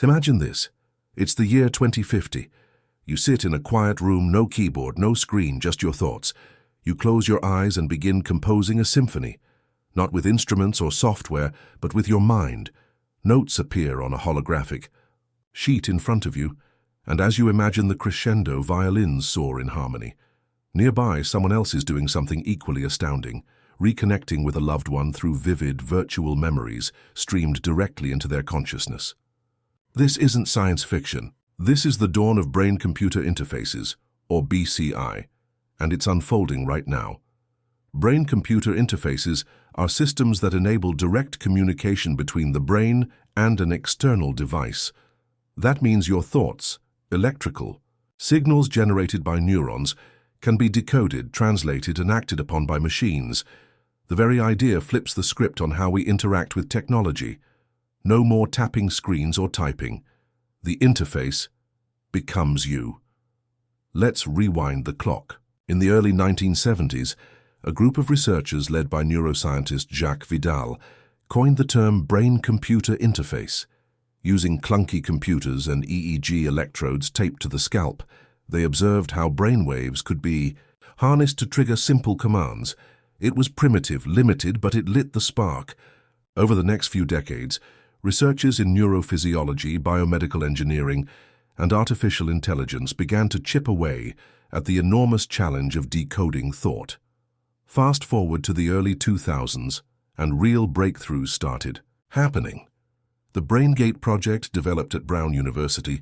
Imagine this. It's the year 2050. You sit in a quiet room, no keyboard, no screen, just your thoughts. You close your eyes and begin composing a symphony. Not with instruments or software, but with your mind. Notes appear on a holographic sheet in front of you, and as you imagine the crescendo, violins soar in harmony. Nearby, someone else is doing something equally astounding, reconnecting with a loved one through vivid, virtual memories streamed directly into their consciousness. This isn't science fiction. This is the dawn of brain-computer interfaces, or BCI, and it's unfolding right now. Brain-computer interfaces are systems that enable direct communication between the brain and an external device. That means your thoughts, electrical, signals generated by neurons, can be decoded, translated, and acted upon by machines. The very idea flips the script on how we interact with technology. No more tapping screens or typing. The interface becomes you. Let's rewind the clock. In the early 1970s, a group of researchers led by neuroscientist Jacques Vidal coined the term brain-computer interface. Using clunky computers and EEG electrodes taped to the scalp, they observed how brainwaves could be harnessed to trigger simple commands. It was primitive, limited, but it lit the spark. Over the next few decades, researchers in neurophysiology, biomedical engineering, and artificial intelligence began to chip away at the enormous challenge of decoding thought. Fast forward to the early 2000s, and real breakthroughs started happening. The BrainGate project, developed at Brown University,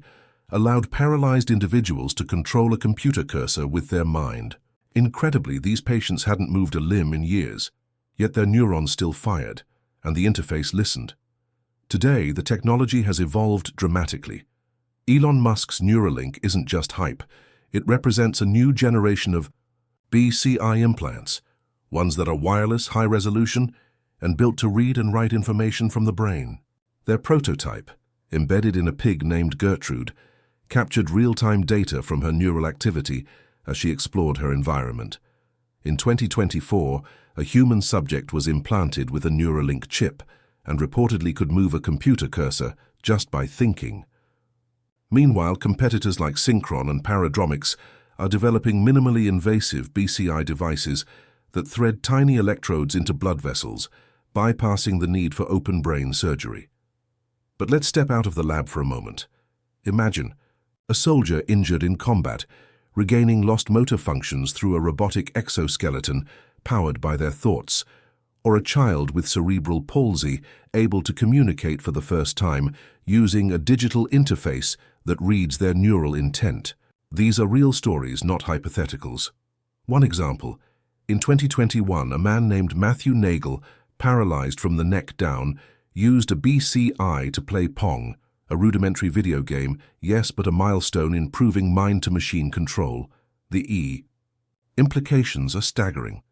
allowed paralyzed individuals to control a computer cursor with their mind. Incredibly, these patients hadn't moved a limb in years, yet their neurons still fired, and the interface listened. Today, the technology has evolved dramatically. Elon Musk's Neuralink isn't just hype. It represents a new generation of BCI implants, ones that are wireless, high-resolution, and built to read and write information from the brain. Their prototype, embedded in a pig named Gertrude, captured real-time data from her neural activity as she explored her environment. In 2024, a human subject was implanted with a Neuralink chip and reportedly could move a computer cursor just by thinking. Meanwhile, competitors like Synchron and Paradromics are developing minimally invasive BCI devices that thread tiny electrodes into blood vessels, bypassing the need for open brain surgery. But let's step out of the lab for a moment. Imagine a soldier injured in combat, regaining lost motor functions through a robotic exoskeleton powered by their thoughts, or a child with cerebral palsy able to communicate for the first time using a digital interface that reads their neural intent. These are real stories, not hypotheticals. One example, in 2021, a man named Matthew Nagel, paralyzed from the neck down, used a BCI to play Pong, a rudimentary video game, yes, but a milestone in proving mind-to-machine control, the E. Implications are staggering.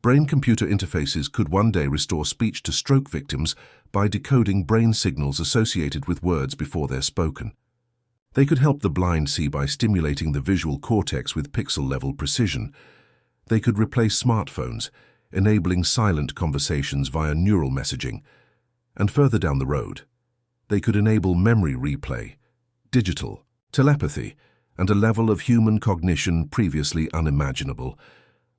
Brain-computer interfaces could one day restore speech to stroke victims by decoding brain signals associated with words before they're spoken. They could help the blind see by stimulating the visual cortex with pixel-level precision. They could replace smartphones, enabling silent conversations via neural messaging. And further down the road, they could enable memory replay, digital, telepathy, and a level of human cognition previously unimaginable.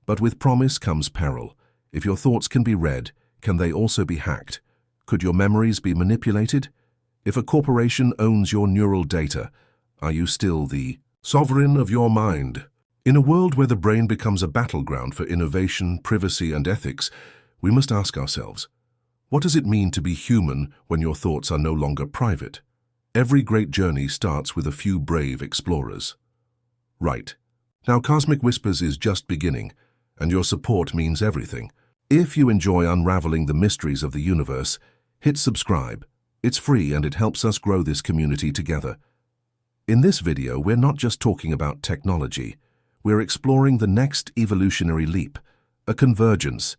But with promise comes peril. If your thoughts can be read, can they also be hacked? Could your memories be manipulated? If a corporation owns your neural data, are you still the sovereign of your mind? In a world where the brain becomes a battleground for innovation, privacy, and ethics, we must ask ourselves, what does it mean to be human when your thoughts are no longer private? Every great journey starts with a few brave explorers. Right. Now, Cosmic Whispers is just beginning, and your support means everything. If you enjoy unraveling the mysteries of the universe, hit subscribe. It's free and it helps us grow this community together. In this video, we're not just talking about technology. We're exploring the next evolutionary leap, a convergence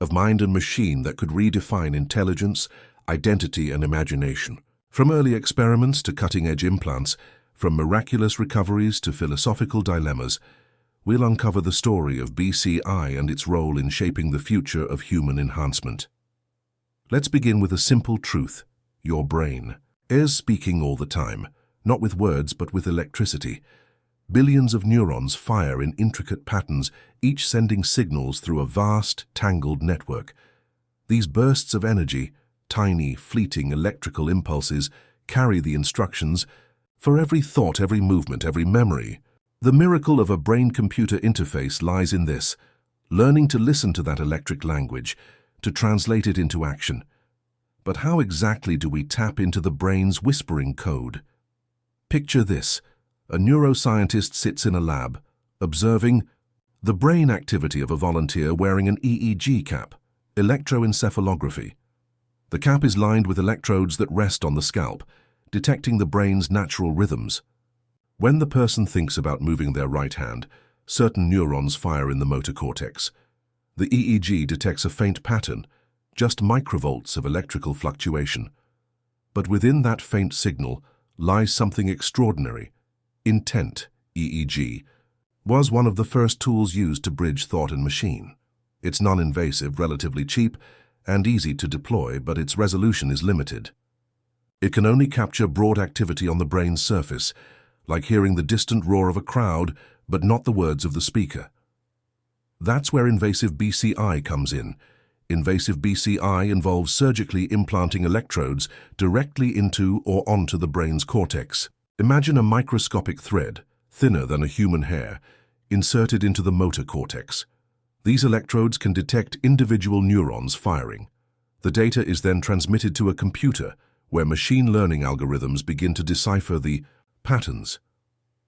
of mind and machine that could redefine intelligence, identity, and imagination. From early experiments to cutting-edge implants, from miraculous recoveries to philosophical dilemmas, we'll uncover the story of BCI and its role in shaping the future of human enhancement. Let's begin with a simple truth: your brain. Air's speaking all the time, not with words but with electricity. Billions of neurons fire in intricate patterns, each sending signals through a vast, tangled network. These bursts of energy, tiny, fleeting electrical impulses, carry the instructions for every thought, every movement, every memory. The miracle of a brain-computer interface lies in this: learning to listen to that electric language, to translate it into action. But how exactly do we tap into the brain's whispering code? Picture this: a neuroscientist sits in a lab, observing the brain activity of a volunteer wearing an EEG cap, electroencephalography. The cap is lined with electrodes that rest on the scalp, detecting the brain's natural rhythms. When the person thinks about moving their right hand, certain neurons fire in the motor cortex. The EEG detects a faint pattern, just microvolts of electrical fluctuation. But within that faint signal lies something extraordinary. Intent, EEG, was one of the first tools used to bridge thought and machine. It's non-invasive, relatively cheap, and easy to deploy, but its resolution is limited. It can only capture broad activity on the brain's surface, like hearing the distant roar of a crowd, but not the words of the speaker. That's where invasive BCI comes in. Invasive BCI involves surgically implanting electrodes directly into or onto the brain's cortex. Imagine a microscopic thread, thinner than a human hair, inserted into the motor cortex. These electrodes can detect individual neurons firing. The data is then transmitted to a computer, where machine learning algorithms begin to decipher the patterns.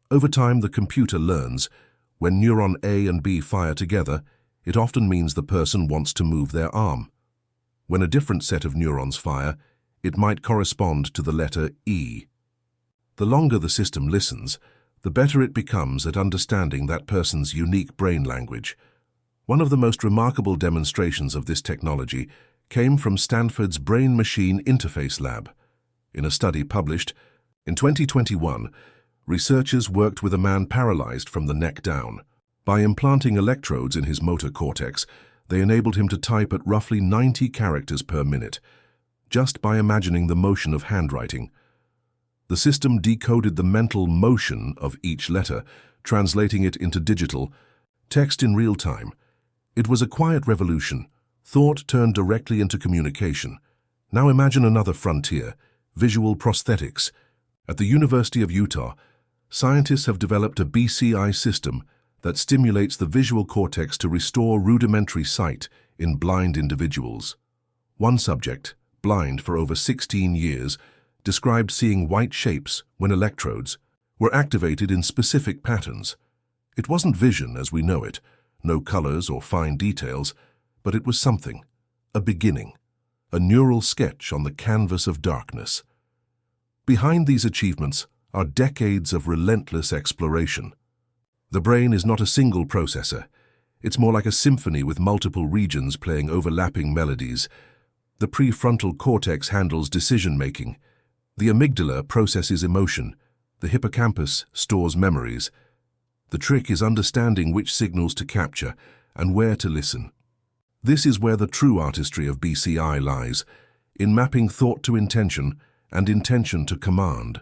Over time, the computer learns when neuron A and B fire together, it often means the person wants to move their arm. When a different set of neurons fire, it might correspond to the letter E. The longer the system listens, the better it becomes at understanding that person's unique brain language. One of the most remarkable demonstrations of this technology came from Stanford's Brain-Machine Interface Lab. In a study published in 2021, researchers worked with a man paralyzed from the neck down. By implanting electrodes in his motor cortex, they enabled him to type at roughly 90 characters per minute, just by imagining the motion of handwriting. The system decoded the mental motion of each letter, translating it into digital text in real time. It was a quiet revolution. Thought turned directly into communication. Now imagine another frontier: visual prosthetics. At the University of Utah, scientists have developed a BCI system that stimulates the visual cortex to restore rudimentary sight in blind individuals. One subject, blind for over 16 years, described seeing white shapes when electrodes were activated in specific patterns. It wasn't vision as we know it, no colors or fine details, but it was something, a beginning, a neural sketch on the canvas of darkness. Behind these achievements are decades of relentless exploration. The brain is not a single processor. It's more like a symphony with multiple regions playing overlapping melodies. The prefrontal cortex handles decision-making. The amygdala processes emotion. The hippocampus stores memories. The trick is understanding which signals to capture and where to listen. This is where the true artistry of BCI lies, in mapping thought to intention and intention to command.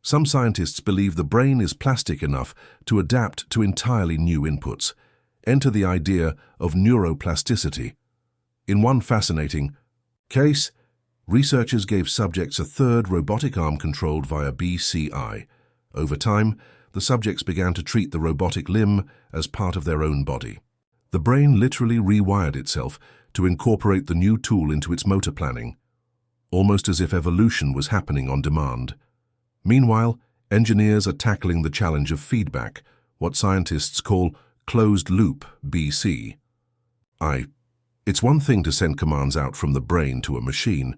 Some scientists believe the brain is plastic enough to adapt to entirely new inputs. Enter the idea of neuroplasticity. In one fascinating case, researchers gave subjects a third robotic arm controlled via BCI. Over time, the subjects began to treat the robotic limb as part of their own body. The brain literally rewired itself to incorporate the new tool into its motor planning, almost as if evolution was happening on demand. Meanwhile, engineers are tackling the challenge of feedback, what scientists call closed-loop BC. It's one thing to send commands out from the brain to a machine.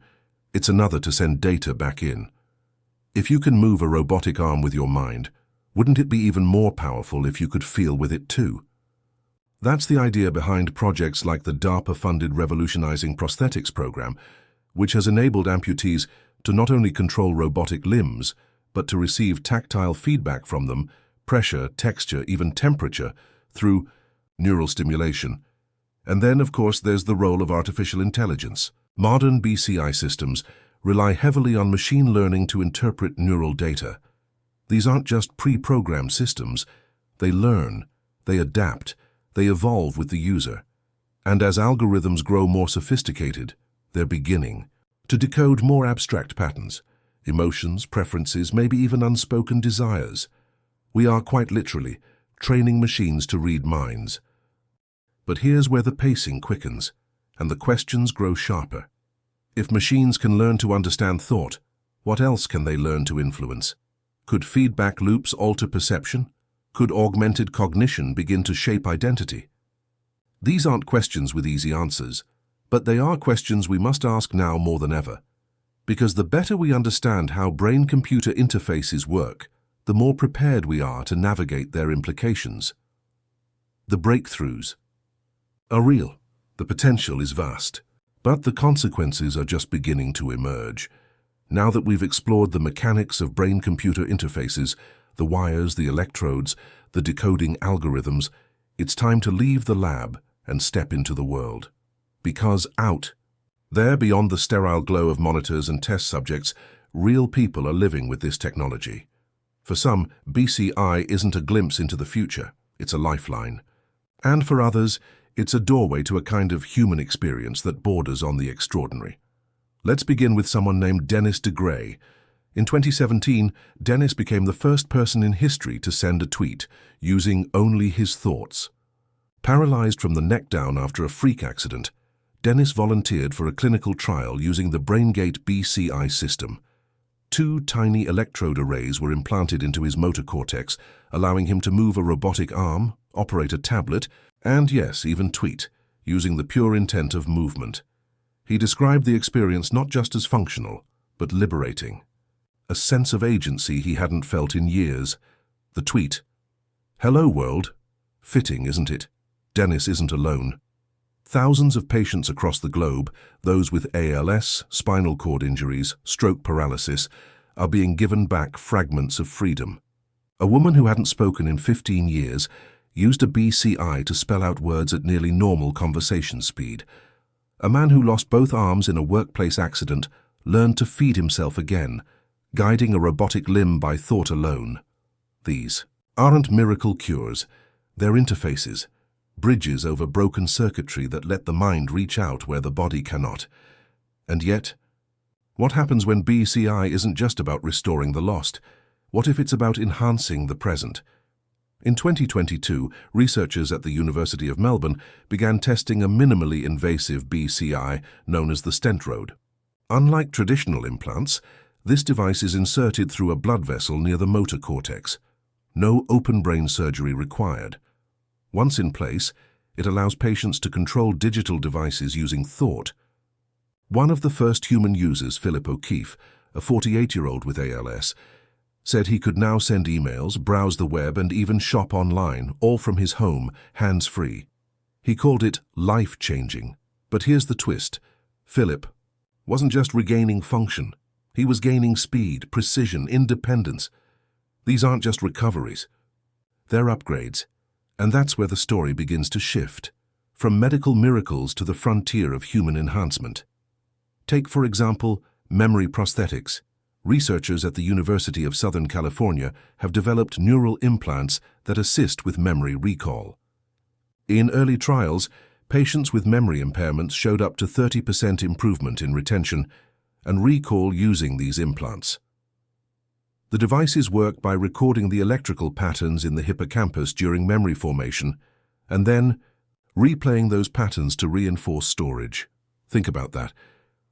It's another to send data back in. If you can move a robotic arm with your mind, wouldn't it be even more powerful if you could feel with it too? That's the idea behind projects like the DARPA-funded Revolutionizing Prosthetics program, which has enabled amputees to not only control robotic limbs, but to receive tactile feedback from them, pressure, texture, even temperature, through neural stimulation. And then, of course, there's the role of artificial intelligence. Modern BCI systems rely heavily on machine learning to interpret neural data. These aren't just pre-programmed systems. They learn, they adapt, they evolve with the user. And as algorithms grow more sophisticated, they're beginning to decode more abstract patterns, emotions, preferences, maybe even unspoken desires. We are quite literally training machines to read minds. But here's where the pacing quickens, and the questions grow sharper. If machines can learn to understand thought, what else can they learn to influence? Could feedback loops alter perception? Could augmented cognition begin to shape identity? These aren't questions with easy answers, but they are questions we must ask now more than ever. Because the better we understand how brain-computer interfaces work, the more prepared we are to navigate their implications. The breakthroughs are real. The potential is vast, but the consequences are just beginning to emerge. Now that we've explored the mechanics of brain-computer interfaces, the wires, the electrodes, the decoding algorithms, it's time to leave the lab and step into the world. Because out there, beyond the sterile glow of monitors and test subjects, real people are living with this technology. For some, BCI isn't a glimpse into the future, it's a lifeline. And for others, it's a doorway to a kind of human experience that borders on the extraordinary. Let's begin with someone named Dennis DeGray. In 2017, Dennis became the first person in history to send a tweet using only his thoughts. Paralyzed from the neck down after a freak accident, Dennis volunteered for a clinical trial using the BrainGate BCI system. 2 tiny electrode arrays were implanted into his motor cortex, allowing him to move a robotic arm, operate a tablet, and yes, even tweet, using the pure intent of movement. He described the experience not just as functional, but liberating. A sense of agency he hadn't felt in years. The tweet, "Hello world." Fitting, isn't it? Dennis isn't alone. Thousands of patients across the globe, those with ALS, spinal cord injuries, stroke paralysis, are being given back fragments of freedom. A woman who hadn't spoken in 15 years used a BCI to spell out words at nearly normal conversation speed. A man who lost both arms in a workplace accident learned to feed himself again, guiding a robotic limb by thought alone. These aren't miracle cures, they're interfaces. Bridges over broken circuitry that let the mind reach out where the body cannot. And yet, what happens when BCI isn't just about restoring the lost? What if it's about enhancing the present? In 2022, researchers at the University of Melbourne began testing a minimally invasive BCI known as the Stentrode. Unlike traditional implants, this device is inserted through a blood vessel near the motor cortex. No open brain surgery required. Once in place, it allows patients to control digital devices using thought. One of the first human users, Philip O'Keefe, a 48-year-old with ALS, said he could now send emails, browse the web, and even shop online, all from his home, hands-free. He called it life-changing. But here's the twist. Philip wasn't just regaining function. He was gaining speed, precision, independence. These aren't just recoveries. They're upgrades. And that's where the story begins to shift, from medical miracles to the frontier of human enhancement. Take, for example, memory prosthetics. Researchers at the University of Southern California have developed neural implants that assist with memory recall. In early trials, patients with memory impairments showed up to 30% improvement in retention and recall using these implants. The devices work by recording the electrical patterns in the hippocampus during memory formation, and then replaying those patterns to reinforce storage. Think about that.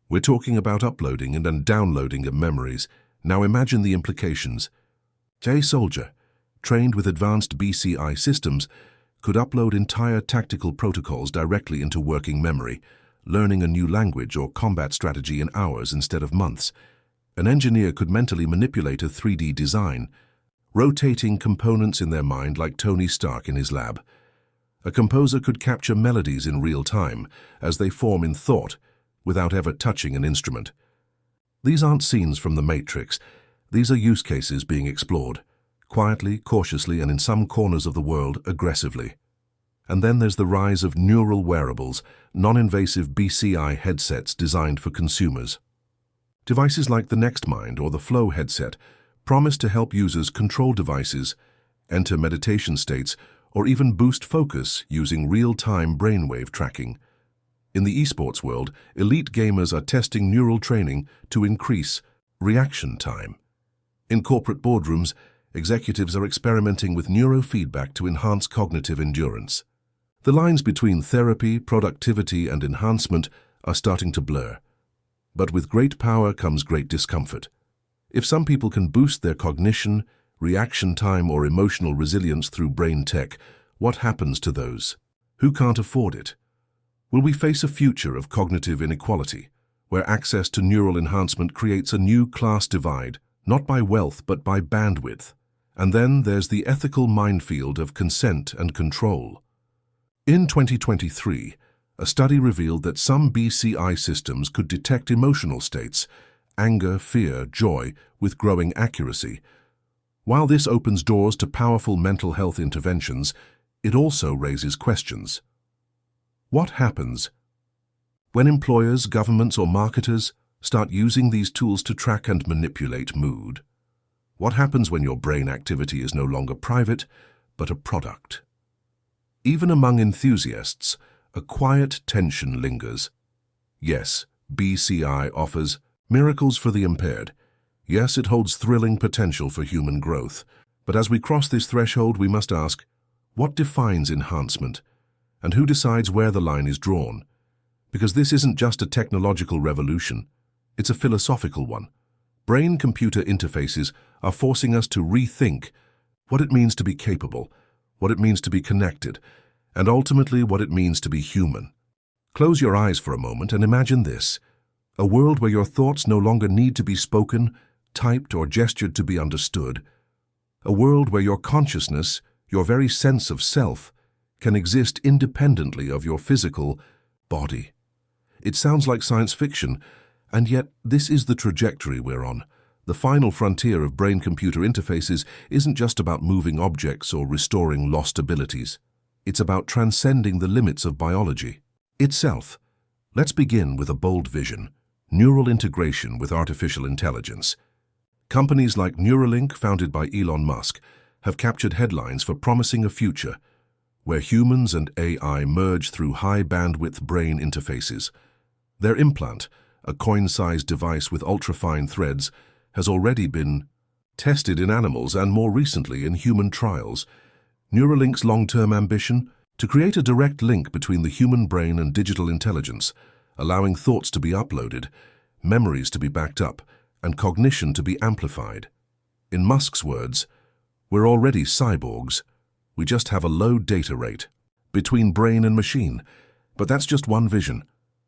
We're talking about uploading and then downloading of memories. Now imagine the implications. A soldier, trained with advanced BCI systems, could upload entire tactical protocols directly into working memory, learning a new language or combat strategy in hours instead of months. An engineer could mentally manipulate a 3D design, rotating components in their mind like Tony Stark in his lab. A composer could capture melodies in real time as they form in thought without ever touching an instrument. These aren't scenes from The Matrix. These are use cases being explored, quietly, cautiously, and in some corners of the world, aggressively. And then there's the rise of neural wearables, non-invasive BCI headsets designed for consumers. Devices like the NextMind or the Flow headset promise to help users control devices, enter meditation states, or even boost focus using real-time brainwave tracking. In the esports world, elite gamers are testing neural training to increase reaction time. In corporate boardrooms, executives are experimenting with neurofeedback to enhance cognitive endurance. The lines between therapy, productivity, and enhancement are starting to blur. But with great power comes great discomfort. If some people can boost their cognition, reaction time, or emotional resilience through brain tech, what happens to those who can't afford it? Will we face a future of cognitive inequality, where access to neural enhancement creates a new class divide, not by wealth but by bandwidth? And then there's the ethical minefield of consent and control. In 2023, a study revealed that some BCI systems could detect emotional states, anger, fear, joy, with growing accuracy. While this opens doors to powerful mental health interventions, it also raises questions. What happens when employers, governments, or marketers start using these tools to track and manipulate mood? What happens when your brain activity is no longer private, but a product? Even among enthusiasts, a quiet tension lingers. Yes, BCI offers miracles for the impaired. Yes, it holds thrilling potential for human growth. But as we cross this threshold, we must ask, what defines enhancement? And who decides where the line is drawn? Because this isn't just a technological revolution, it's a philosophical one. Brain-computer interfaces are forcing us to rethink what it means to be capable, what it means to be connected, and ultimately what it means to be human. Close your eyes for a moment and imagine this: a world where your thoughts no longer need to be spoken, typed, or gestured to be understood. A world where your consciousness, your very sense of self, can exist independently of your physical body. It sounds like science fiction, and yet this is the trajectory we're on. The final frontier of brain-computer interfaces isn't just about moving objects or restoring lost abilities. It's about transcending the limits of biology itself. Let's begin with a bold vision: neural integration with artificial intelligence. Companies like Neuralink, founded by Elon Musk, have captured headlines for promising a future where humans and AI merge through high-bandwidth brain interfaces. Their implant, a coin-sized device with ultra-fine threads, has already been tested in animals and more recently in human trials. Neuralink's long-term ambition: to create a direct link between the human brain and digital intelligence, allowing thoughts to be uploaded, memories to be backed up, and cognition to be amplified. In Musk's words, "We're already cyborgs. We just have a low data rate between brain and machine." But that's just one vision.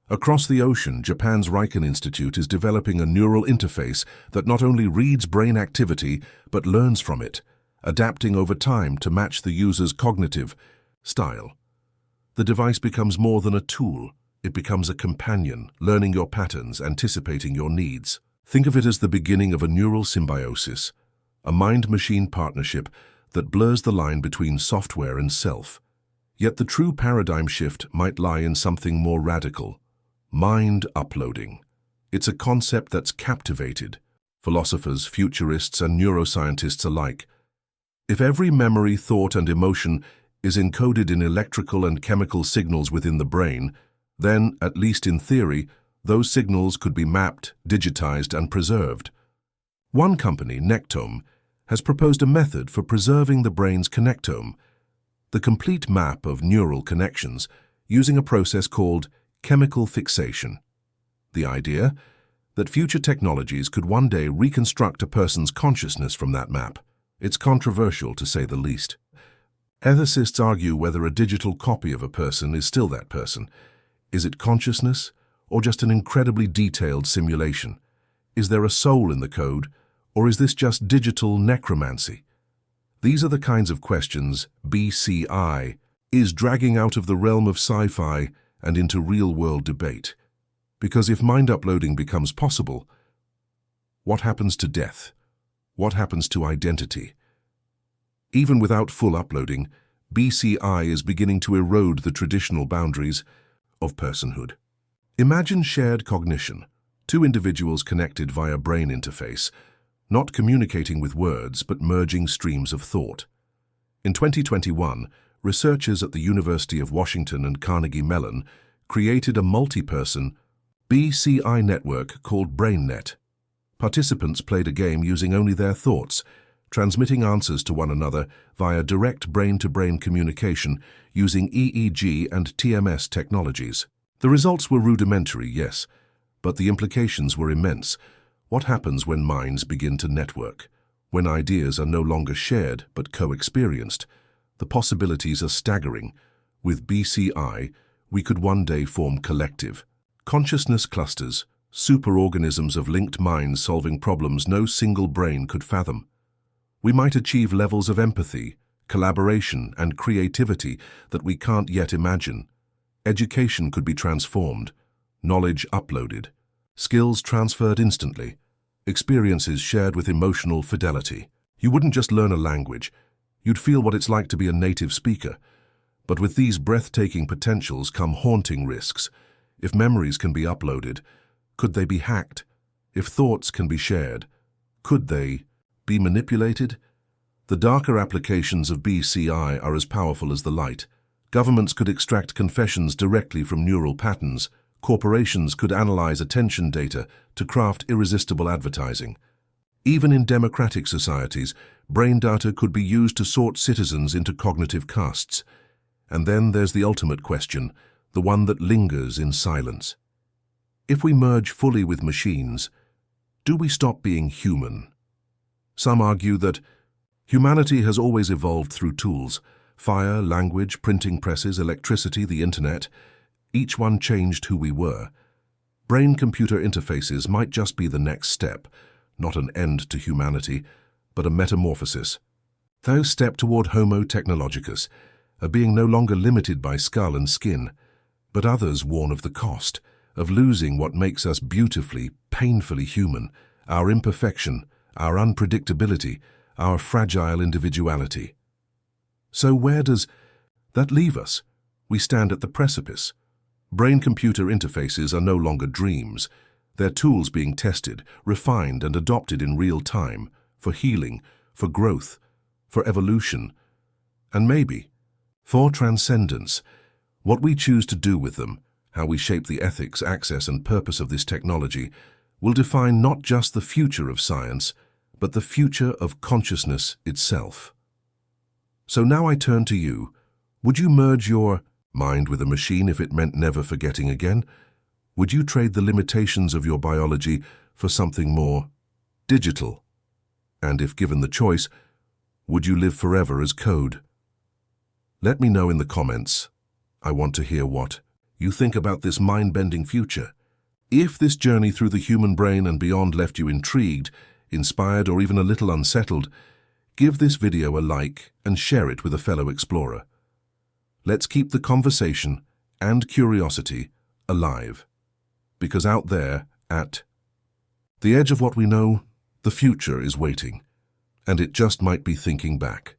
Across the ocean, Japan's Riken Institute is developing a neural interface that not only reads brain activity, but learns from it, adapting over time to match the user's cognitive style. The device becomes more than a tool. It becomes a companion, learning your patterns, anticipating your needs. Think of it as the beginning of a neural symbiosis, a mind-machine partnership that blurs the line between software and self. Yet the true paradigm shift might lie in something more radical: mind uploading. It's a concept that's captivated philosophers, futurists, and neuroscientists alike. If every memory, thought, and emotion is encoded in electrical and chemical signals within the brain, then, at least in theory, those signals could be mapped, digitized, and preserved. One company, Nectome, has proposed a method for preserving the brain's connectome, the complete map of neural connections, using a process called chemical fixation. The idea? That future technologies could one day reconstruct a person's consciousness from that map. It's controversial, to say the least. Ethicists argue whether a digital copy of a person is still that person. Is it consciousness, or just an incredibly detailed simulation? Is there a soul in the code, or is this just digital necromancy? These are the kinds of questions BCI is dragging out of the realm of sci-fi and into real-world debate. Because if mind uploading becomes possible, what happens to death? What happens to identity? Even without full uploading, BCI is beginning to erode the traditional boundaries of personhood. Imagine shared cognition. Two individuals connected via brain interface, not communicating with words but merging streams of thought. In 2021, researchers at the University of Washington and Carnegie Mellon created a multi-person BCI network called BrainNet. Participants played a game using only their thoughts, transmitting answers to one another via direct brain-to-brain communication using EEG and TMS technologies. The results were rudimentary, yes, but the implications were immense. What happens when minds begin to network? When ideas are no longer shared but co-experienced? The possibilities are staggering. With BCI, we could one day form collective consciousness clusters, superorganisms of linked minds solving problems no single brain could fathom. We might achieve levels of empathy, collaboration, and creativity that we can't yet imagine. Education could be transformed, knowledge uploaded, skills transferred instantly, experiences shared with emotional fidelity. You wouldn't just learn a language, you'd feel what it's like to be a native speaker. But with these breathtaking potentials come haunting risks. If memories can be uploaded, could they be hacked? If thoughts can be shared, could they be manipulated? The darker applications of BCI are as powerful as the light. Governments could extract confessions directly from neural patterns. Corporations could analyze attention data to craft irresistible advertising. Even in democratic societies, brain data could be used to sort citizens into cognitive castes. And then there's the ultimate question, the one that lingers in silence. If we merge fully with machines, do we stop being human? Some argue that humanity has always evolved through tools: fire, language, printing presses, electricity, the internet. Each one changed who we were. Brain-computer interfaces might just be the next step, not an end to humanity, but a metamorphosis. Those step toward Homo technologicus, a being no longer limited by skull and skin, but others warn of the cost, of losing what makes us beautifully, painfully human, our imperfection, our unpredictability, our fragile individuality. So where does that leave us? We stand at the precipice. Brain-computer interfaces are no longer dreams. They're tools being tested, refined and adopted in real time, for healing, for growth, for evolution, and maybe for transcendence. What we choose to do with them, how we shape the ethics, access and purpose of this technology, will define not just the future of science, but the future of consciousness itself. So now I turn to you. Would you merge your mind with a machine if it meant never forgetting again? Would you trade the limitations of your biology for something more digital? And if given the choice, would you live forever as code? Let me know in the comments. I want to hear what you think about this mind-bending future. If this journey through the human brain and beyond left you intrigued, inspired, or even a little unsettled, give this video a like and share it with a fellow explorer. Let's keep the conversation and curiosity alive. Because out there, at the edge of what we know, the future is waiting, and it just might be thinking back.